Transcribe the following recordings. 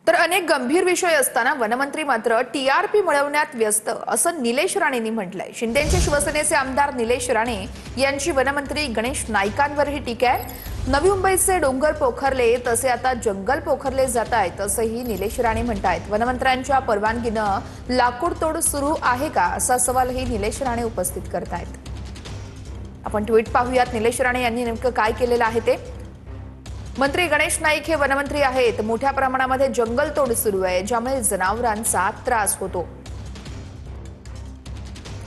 तर अनेक गंभीर विषय असताना वनमंत्री मात्र टीआरपी मिळवण्यात व्यस्त असं निलेश राणेंनी म्हटलंय। शिंदेचे शिवसेनेचे आमदार निलेश राणे यांची वनमंत्री गणेश नाईकांवरही टीका आहे। नवी मुंबईचे डोंगर पोखरले तसे आता जंगल पोखरले जात आहेत असंही निलेश राणे म्हणतायत। वनमंत्र्यांच्या परवानगीनं लाकूड तोड सुरू आहे का असा सवालही निलेश राणे उपस्थित करतायत। आपण ट्विट पाहूयात निलेश राणे यांनी नेमकं काय केलेलं आहे ते। मंत्री गणेश नाईक हे वनमंत्री आहेत। मोठ्या प्रमाणामध्ये जंगल तोड सुरू आहे, ज्यामुळे जनावरांचा त्रास होतो।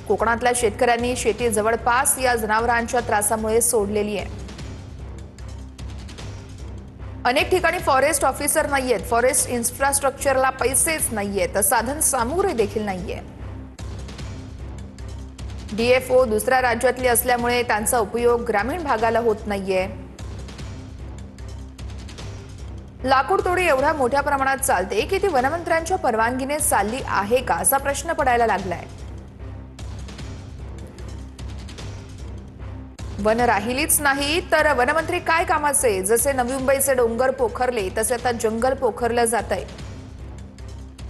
कोकणातल्या शेतकऱ्यांनी शेती जवळपास या जनावरांच्या त्रासामुळे सोडलेली आहे। अनेक ठिकाणी फॉरेस्ट ऑफिसर नाहीयेत, फॉरेस्ट इन्फ्रास्ट्रक्चरला पैसेच नाहीयेत, साधन सामुग्री देखील नाहीये। डीएफओ दुसऱ्या राज्यातली असल्यामुळे त्यांचा उपयोग ग्रामीण भागाला होत नाहीये। लाकूड तोडी एवढ्या मोठ्या प्रमाणात चालते की ती वनमंत्र्यांच्या परवानगीने चालली आहे का असा प्रश्न पडायला लागलाय। वन राहिलीच नाही तर वनमंत्री काय कामाचे? जसे नवी मुंबईचे डोंगर पोखरले तसे आता जंगल पोखरलं जातंय।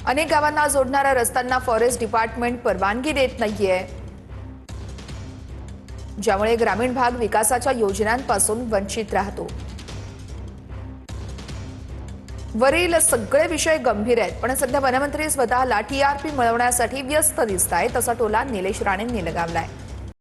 अनेक गावांना जोडणाऱ्या रस्त्यांना फॉरेस्ट डिपार्टमेंट परवानगी देत नाहीये, ज्यामुळे ग्रामीण भाग विकासाच्या योजनांपासून वंचित राहतो। वरील सगळे विषय गंभीर आहेत, पण सध्या वनमंत्री स्वतःला टीआरपी मिळवण्यासाठी व्यस्त दिसतायत असा टोला निलेश राणेंनी लगावलाय।